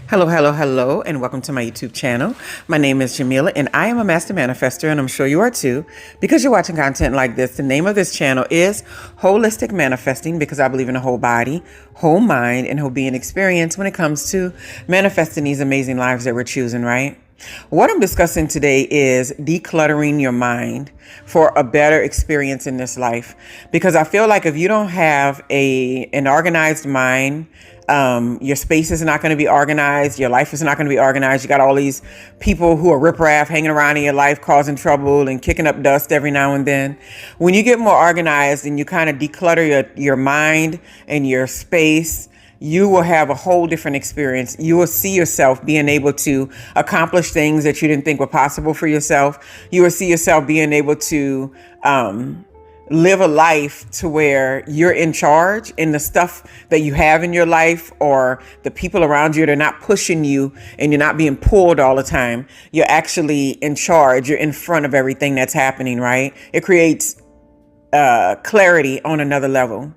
Hello, hello, hello, and welcome to my YouTube channel. My name is Jameelah, and I am a master manifester, and I'm sure you are too. Because you're watching content like this, the name of this channel is Holistic Manifesting, because I believe in a whole body, whole mind, and whole being experience when it comes to manifesting these amazing lives that we're choosing, right? What I'm discussing today is decluttering your mind for a better experience in this life. Because I feel like if you don't have an organized mind, your space is not going to be organized. Your life is not going to be organized. You got all these people who are riprap hanging around in your life, causing trouble and kicking up dust every now and then. When you get more organized and you kind of declutter your mind and your space, you will have a whole different experience. You will see yourself being able to accomplish things that you didn't think were possible for yourself. You will see yourself being able to, live a life to where you're in charge, and the stuff that you have in your life or the people around you, they're not pushing you and you're not being pulled all the time. You're actually in charge. You're in front of everything that's happening, right? It creates clarity on another level.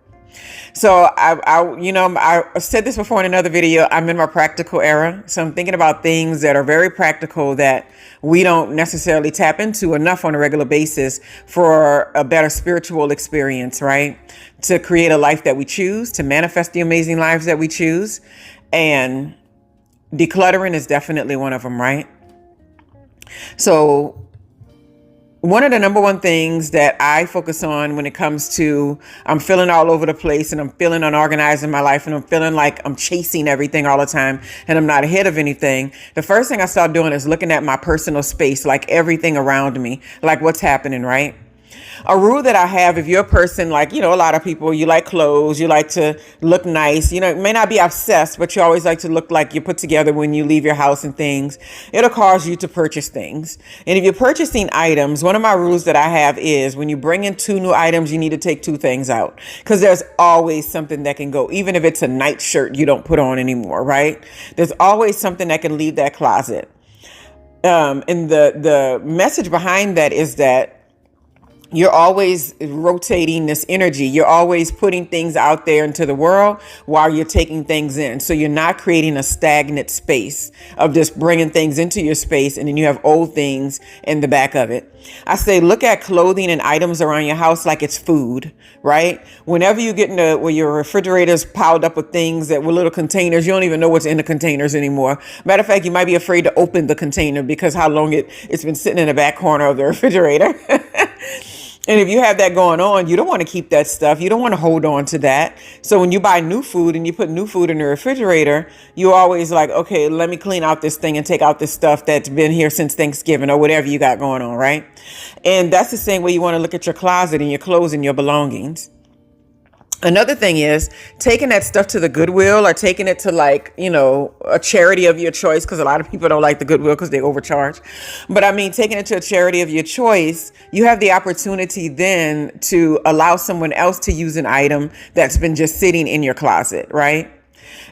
So I said this before in another video. I'm in my practical era. So I'm thinking about things that are very practical that we don't necessarily tap into enough on a regular basis for a better spiritual experience, right? To create a life that we choose, to manifest the amazing lives that we choose. And decluttering is definitely one of them, right? So one of the number one things that I focus on when it comes to I'm feeling all over the place and I'm feeling unorganized in my life and I'm feeling like I'm chasing everything all the time and I'm not ahead of anything. The first thing I start doing is looking at my personal space, like everything around me, like what's happening, right? A rule that I have, if you're a person like, a lot of people, you like clothes, you like to look nice, it may not be obsessed, but you always like to look like you're put together when you leave your house and things. It'll cause you to purchase things. And if you're purchasing items, one of my rules that I have is when you bring in 2 new items, you need to take 2 things out, because there's always something that can go, even if it's a night shirt you don't put on anymore, right? There's always something that can leave that closet. And the message behind that is that you're always rotating this energy. You're always putting things out there into the world while you're taking things in. So you're not creating a stagnant space of just bringing things into your space and then you have old things in the back of it. I say, look at clothing and items around your house like it's food, right? Whenever you get into where your refrigerator's piled up with things that were little containers, you don't even know what's in the containers anymore. Matter of fact, you might be afraid to open the container because how long it's been sitting in the back corner of the refrigerator. And if you have that going on, you don't want to keep that stuff. You don't want to hold on to that. So when you buy new food and you put new food in the refrigerator, you're always like, okay, let me clean out this thing and take out this stuff that's been here since Thanksgiving or whatever you got going on, right? And that's the same way you want to look at your closet and your clothes and your belongings. Another thing is taking that stuff to the Goodwill or taking it to a charity of your choice, because a lot of people don't like the Goodwill because they overcharge. But I mean, taking it to a charity of your choice, you have the opportunity then to allow someone else to use an item that's been just sitting in your closet, right?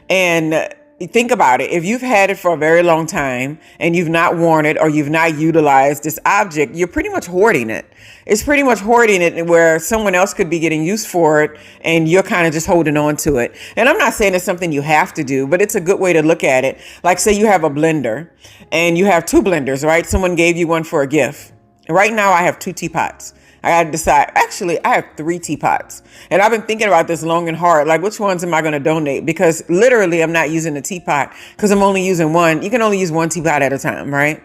And think about it. If you've had it for a very long time and you've not worn it or you've not utilized this object, you're pretty much hoarding it. It's pretty much hoarding it where someone else could be getting use for it and you're kind of just holding on to it. And I'm not saying it's something you have to do, but it's a good way to look at it. Like say you have a blender and you have 2 blenders, right? Someone gave you one for a gift. Right now I have 2 teapots. I got to decide. Actually, I have 3 teapots. And I've been thinking about this long and hard. Like, which ones am I going to donate? Because literally, I'm not using the teapot because I'm only using one. You can only use one teapot at a time, right?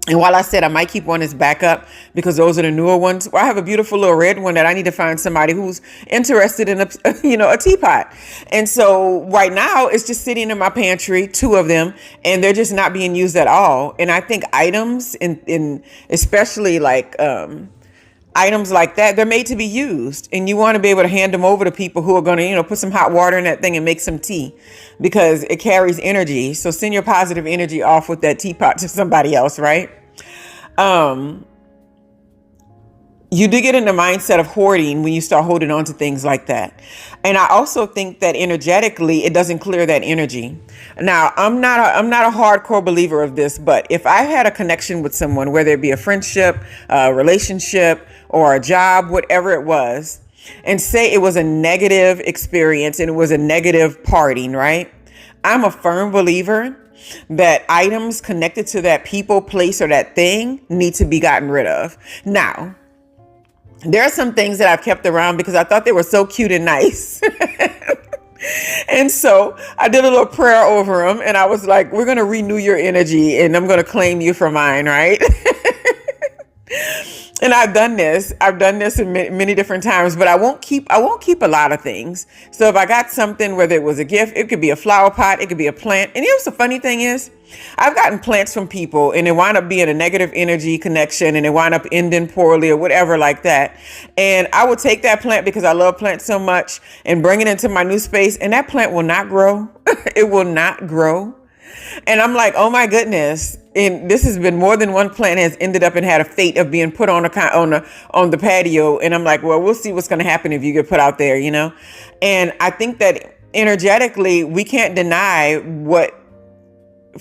And while I said I might keep one as backup because those are the newer ones, I have a beautiful little red one that I need to find somebody who's interested in a teapot. And so right now it's just sitting in my pantry, 2 of them, and they're just not being used at all. And I think items in especially items like that, they're made to be used, and you want to be able to hand them over to people who are going to, put some hot water in that thing and make some tea because it carries energy. So send your positive energy off with that teapot to somebody else, right? You do get in the mindset of hoarding when you start holding on to things like that. And I also think that energetically, it doesn't clear that energy. Now, I'm not a hardcore believer of this, but if I had a connection with someone, whether it be a friendship, a relationship, or a job, whatever it was, and say it was a negative experience and it was a negative parting, right? I'm a firm believer that items connected to that people, place, or that thing need to be gotten rid of. Now, there are some things that I've kept around because I thought they were so cute and nice. And so I did a little prayer over them, and I was like, we're going to renew your energy and I'm going to claim you for mine, right? And I've done this in many different times, but I won't keep a lot of things. So if I got something, whether it was a gift, it could be a flower pot, it could be a plant. And here's the funny thing is, I've gotten plants from people and it wound up being a negative energy connection and it wound up ending poorly or whatever like that. And I would take that plant because I love plants so much and bring it into my new space, and that plant will not grow. It will not grow. And I'm like, oh my goodness. And this has been more than one plant has ended up and had a fate of being put on the patio. And I'm like, well, we'll see what's going to happen if you get put out there, you know? And I think that energetically, we can't deny what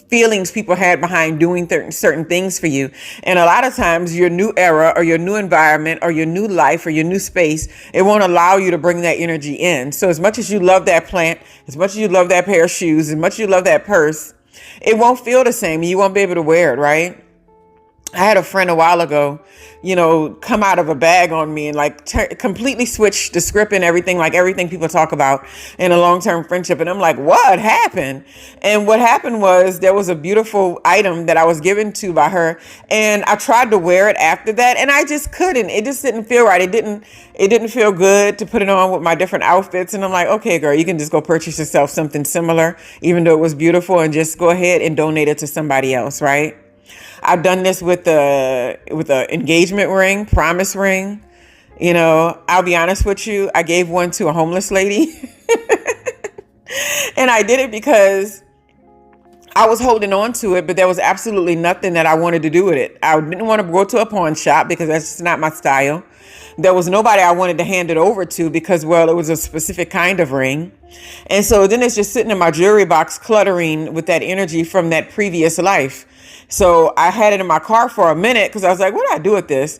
feelings people had behind doing certain things for you. And a lot of times your new era or your new environment or your new life or your new space, it won't allow you to bring that energy in. So as much as you love that plant, as much as you love that pair of shoes, as much as you love that purse, it won't feel the same. You won't be able to wear it, right? I had a friend a while ago, come out of a bag on me and like completely switch the script and everything, like everything people talk about in a long-term friendship. And I'm like, what happened? And what happened was there was a beautiful item that I was given to by her. And I tried to wear it after that and I just couldn't. It just didn't feel right. It didn't feel good to put it on with my different outfits. And I'm like, okay, girl, you can just go purchase yourself something similar, even though it was beautiful, and just go ahead and donate it to somebody else, right? I've done this with a engagement ring, promise ring. I'll be honest with you. I gave one to a homeless lady and I did it because I was holding on to it, but there was absolutely nothing that I wanted to do with it. I didn't want to go to a pawn shop because that's just not my style. There was nobody I wanted to hand it over to because, well, it was a specific kind of ring. And so then it's just sitting in my jewelry box, cluttering with that energy from that previous life. So I had it in my car for a minute because I was like, what do I do with this?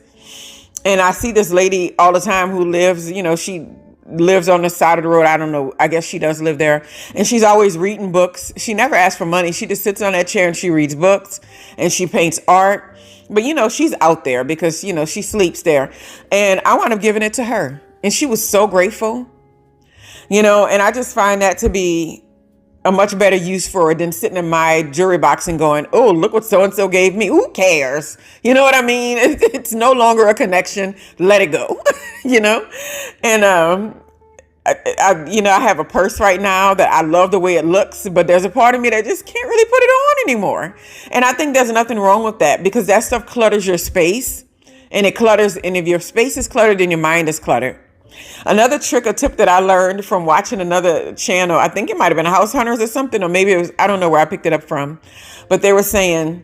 And I see this lady all the time who lives, she lives on the side of the road. I don't know. I guess she does live there. And she's always reading books. She never asks for money. She just sits on that chair and she reads books and she paints art. But, she's out there because, she sleeps there. And I wound up giving it to her. And she was so grateful, and I just find that to be a much better use for it than sitting in my jewelry box and going, oh, look what so-and-so gave me. Who cares? You know what I mean? It's no longer a connection. Let it go, And, I have a purse right now that I love the way it looks, but there's a part of me that just can't really put it on anymore. And I think there's nothing wrong with that because that stuff clutters your space and it clutters. And if your space is cluttered, then your mind is cluttered. Another trick or tip that I learned from watching another channel, I think it might have been House Hunters or something, or maybe it was, I don't know where I picked it up from, but they were saying,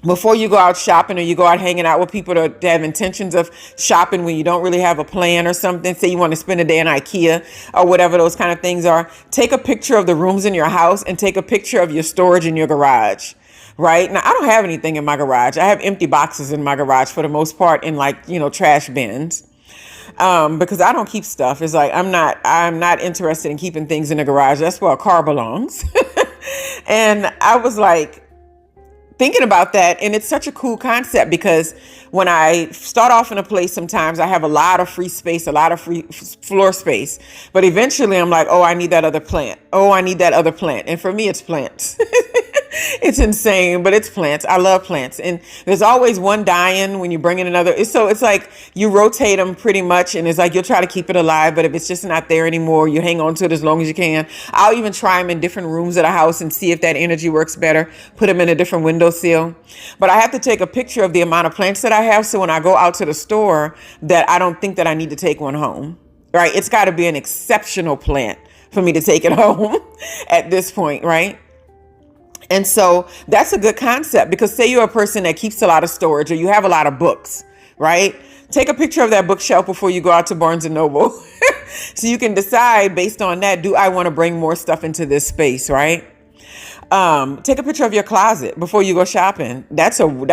before you go out shopping or you go out hanging out with people to have intentions of shopping when you don't really have a plan or something, say you want to spend a day in IKEA or whatever those kind of things are, take a picture of the rooms in your house and take a picture of your storage in your garage. Right now, I don't have anything in my garage. I have empty boxes in my garage for the most part in trash bins. Because I don't keep stuff. It's like, I'm not interested in keeping things in the garage. That's where a car belongs. And I was like thinking about that. And it's such a cool concept because when I start off in a place, sometimes I have a lot of free space, a lot of free floor space. But eventually I'm like, oh, I need that other plant. Oh, I need that other plant. And for me, it's plants. It's insane, but it's plants. I love plants. And there's always one dying when you bring in another. It's like you rotate them pretty much. And it's like you'll try to keep it alive. But if it's just not there anymore, you hang on to it as long as you can. I'll even try them in different rooms of the house and see if that energy works better. Put them in a different windowsill. But I have to take a picture of the amount of plants that I have. So when I go out to the store, that I don't think that I need to take one home. Right? It's got to be an exceptional plant for me to take it home at this point. Right? And so that's a good concept because say you're a person that keeps a lot of storage or you have a lot of books, right? Take a picture of that bookshelf before you go out to Barnes and Noble. So you can decide based on that, do I want to bring more stuff into this space, right? Take a picture of your closet before you go shopping. That's a what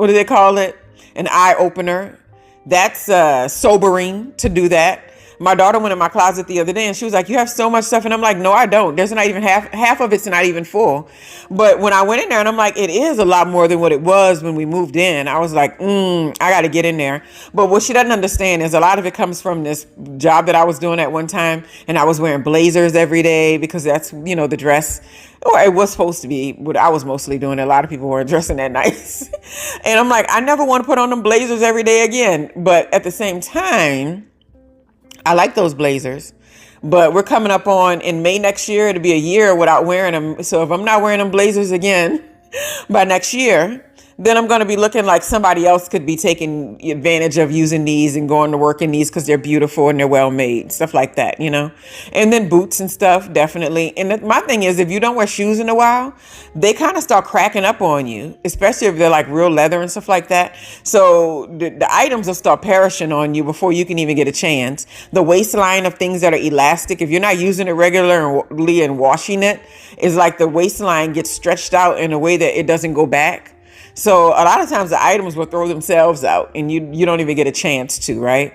do they call it? An eye opener. That's sobering to do that. My daughter went in my closet the other day and she was like, you have so much stuff. And I'm like, no, I don't. There's not even half of it's not even full. But when I went in there and I'm like, it is a lot more than what it was when we moved in. I was like, I got to get in there. But what she doesn't understand is a lot of it comes from this job that I was doing at one time. And I was wearing blazers every day because that's, the dress, or it was supposed to be what I was mostly doing. A lot of people weren't dressing that nice. And I'm like, I never want to put on them blazers every day again. But at the same time, I like those blazers. But we're coming up on, in May next year, it'll be a year without wearing them. So if I'm not wearing them blazers again by next year, then I'm going to be looking like somebody else could be taking advantage of using these and going to work in these because they're beautiful and they're well made, stuff like that, And then boots and stuff, definitely. And my thing is, if you don't wear shoes in a while, they kind of start cracking up on you, especially if they're like real leather and stuff like that. So the items will start perishing on you before you can even get a chance. The waistline of things that are elastic, if you're not using it regularly and washing it, is like the waistline gets stretched out in a way that it doesn't go back. So a lot of times the items will throw themselves out and you don't even get a chance to, right?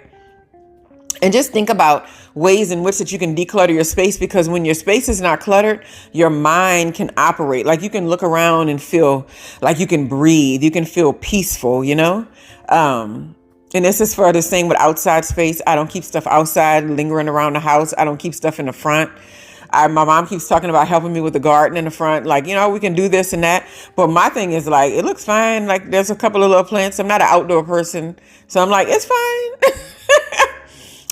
And just think about ways in which that you can declutter your space, because when your space is not cluttered, your mind can operate. Like you can look around and feel like you can breathe. You can feel peaceful, And this is for the same with outside space. I don't keep stuff outside lingering around the house. I don't keep stuff in the front. My mom keeps talking about helping me with the garden in the front. Like, we can do this and that. But my thing is like, it looks fine. Like there's a couple of little plants. I'm not an outdoor person. So I'm like, it's fine.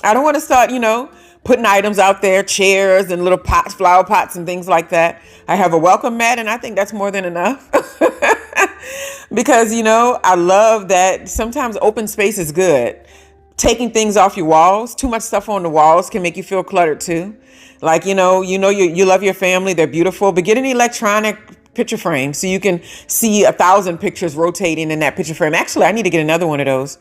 I don't want to start, putting items out there, chairs and little pots, flower pots and things like that. I have a welcome mat and I think that's more than enough. Because, I love that sometimes open space is good. Taking things off your walls, too much stuff on the walls can make you feel cluttered too. Like, you love your family. They're beautiful, but get an electronic picture frame so you can see 1,000 pictures rotating in that picture frame. Actually, I need to get another one of those.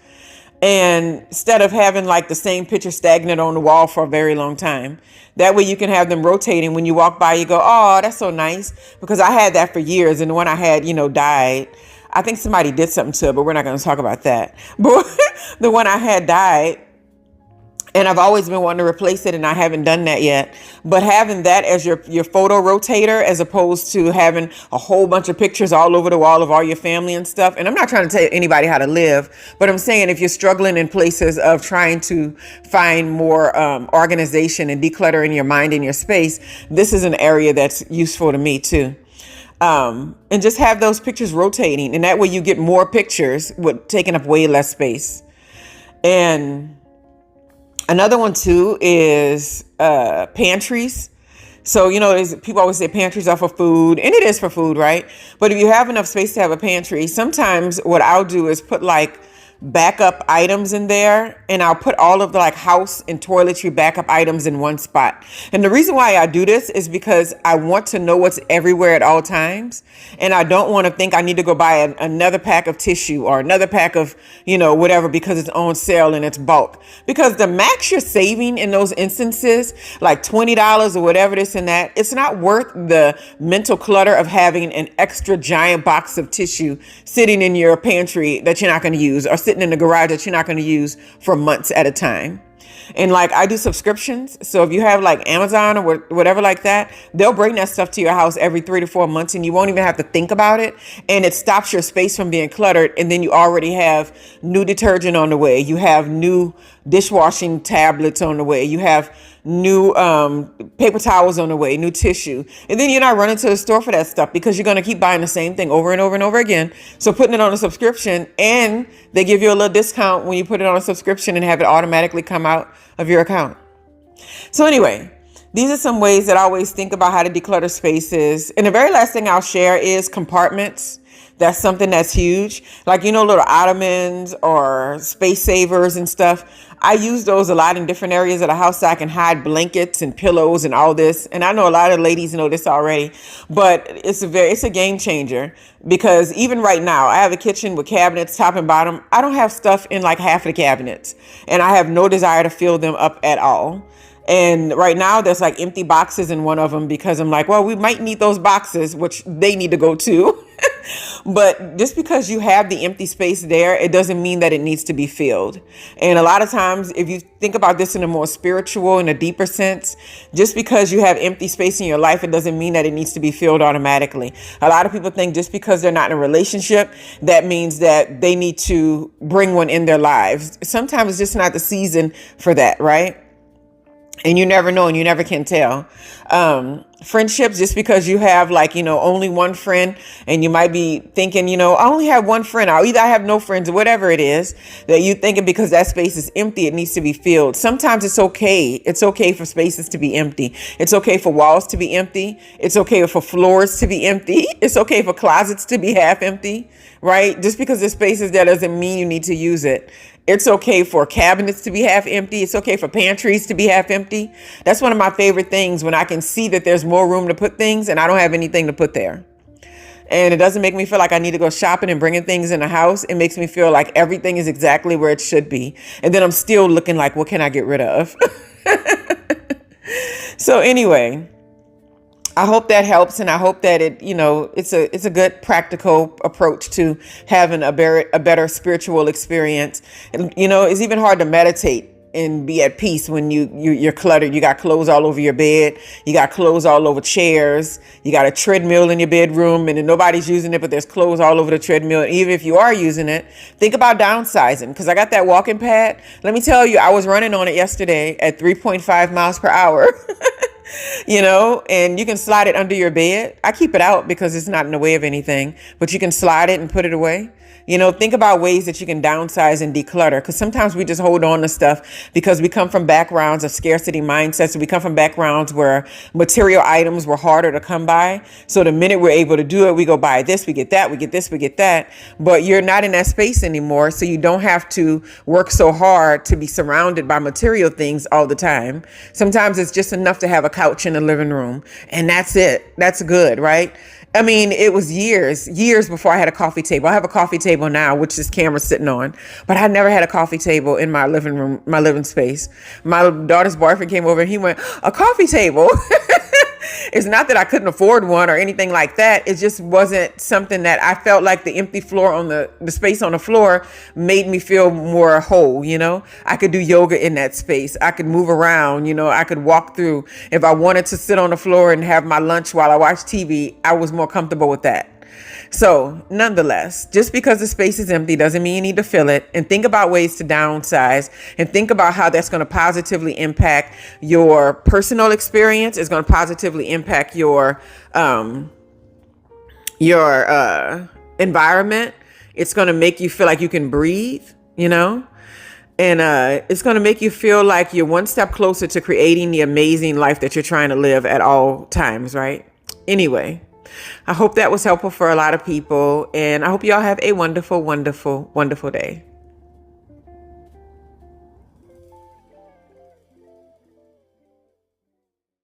And instead of having like the same picture stagnant on the wall for a very long time, that way you can have them rotating. When you walk by, you go, oh, that's so nice. Because I had that for years. And the one I had, died. I think somebody did something to it, but we're not going to talk about that. But the one I had died. And I've always been wanting to replace it, and I haven't done that yet. But having that as your photo rotator, as opposed to having a whole bunch of pictures all over the wall of all your family and stuff. And I'm not trying to tell anybody how to live, but I'm saying if you're struggling in places of trying to find more organization and declutter in your mind and your space, this is an area that's useful to me too. And just have those pictures rotating, and that way you get more pictures with taking up way less space. And another one too is pantries. So, people always say pantries are for food, and it is for food, right? But if you have enough space to have a pantry, sometimes what I'll do is put like backup items in there, and I'll put all of the like house and toiletry backup items in one spot. And the reason why I do this is because I want to know what's everywhere at all times. And I don't want to think I need to go buy another pack of tissue or another pack of, whatever, because it's on sale and it's bulk. Because the max you're saving in those instances, like $20 or whatever this and that, it's not worth the mental clutter of having an extra giant box of tissue sitting in your pantry that you're not going to use, or sitting in the garage that you're not going to use for months at a time. And like I do subscriptions. So if you have like Amazon or whatever like that, they'll bring that stuff to your house every 3 to 4 months, and you won't even have to think about it. And it stops your space from being cluttered. And then you already have new detergent on the way. You have new dishwashing tablets on the way. You have new paper towels on the way, new tissue. And then you're not running to the store for that stuff because you're going to keep buying the same thing over and over and over again. So putting it on a subscription, and they give you a little discount when you put it on a subscription and have it automatically come out of your account. So anyway, these are some ways that I always think about how to declutter spaces. And the very last thing I'll share is compartments. That's something that's huge. Like, little ottomans or space savers and stuff. I use those a lot in different areas of the house so I can hide blankets and pillows and all this. And I know a lot of ladies know this already, but it's a game changer, because even right now I have a kitchen with cabinets top and bottom. I don't have stuff in like half of the cabinets, and I have no desire to fill them up at all. And right now there's like empty boxes in one of them because I'm like, well, we might need those boxes, which they need to go too. But just because you have the empty space there, it doesn't mean that it needs to be filled. And a lot of times, if you think about this in a more spiritual and a deeper sense, just because you have empty space in your life, it doesn't mean that it needs to be filled automatically. A lot of people think just because they're not in a relationship, that means that they need to bring one in their lives. Sometimes it's just not the season for that, right? And you never know, and you never can tell. Friendships, just because you have only one friend, and you might be thinking, I only have one friend, or either I have no friends, or whatever it is that you thinking, because that space is empty, it needs to be filled. Sometimes it's okay. It's okay for spaces to be empty. It's okay for walls to be empty. It's okay for floors to be empty. It's okay for closets to be half empty, right? Just because there's spaces there doesn't mean you need to use it. It's okay for cabinets to be half empty. It's okay for pantries to be half empty. That's one of my favorite things, when I can see that there's more room to put things and I don't have anything to put there. And it doesn't make me feel like I need to go shopping and bringing things in the house. It makes me feel like everything is exactly where it should be. And then I'm still looking like, what can I get rid of? So anyway, I hope that helps, and I hope that it's a good practical approach to having a better spiritual experience. And it's even hard to meditate and be at peace when you're cluttered. You got clothes all over your bed. You got clothes all over chairs. You got a treadmill in your bedroom, and then nobody's using it, but there's clothes all over the treadmill. And even if you are using it, think about downsizing, because I got that walking pad. Let me tell you, I was running on it yesterday at 3.5 miles per hour. And you can slide it under your bed. I keep it out because it's not in the way of anything, but you can slide it and put it away. Think about ways that you can downsize and declutter, because sometimes we just hold on to stuff because we come from backgrounds of scarcity mindsets. We come from backgrounds where material items were harder to come by. So the minute we're able to do it, we go buy this, we get that, we get this, we get that. But you're not in that space anymore. So you don't have to work so hard to be surrounded by material things all the time. Sometimes it's just enough to have a couch in the living room, and that's it. That's good, right? I mean, it was years before I had a coffee table. I have a coffee table now, which this camera's sitting on, but I never had a coffee table in my living room, my living space. My daughter's boyfriend came over and he went, "A coffee table?" It's not that I couldn't afford one or anything like that. It just wasn't something that I felt like the empty floor on the space on the floor made me feel more whole. I could do yoga in that space. I could move around, I could walk through. If I wanted to sit on the floor and have my lunch while I watched TV, I was more comfortable with that. So nonetheless, just because the space is empty doesn't mean you need to fill it. And think about ways to downsize, and think about how that's going to positively impact your personal experience. It's going to positively impact your environment. It's going to make you feel like you can breathe, and it's going to make you feel like you're one step closer to creating the amazing life that you're trying to live at all times, right? Anyway, I hope that was helpful for a lot of people, and I hope y'all have a wonderful, wonderful, wonderful day.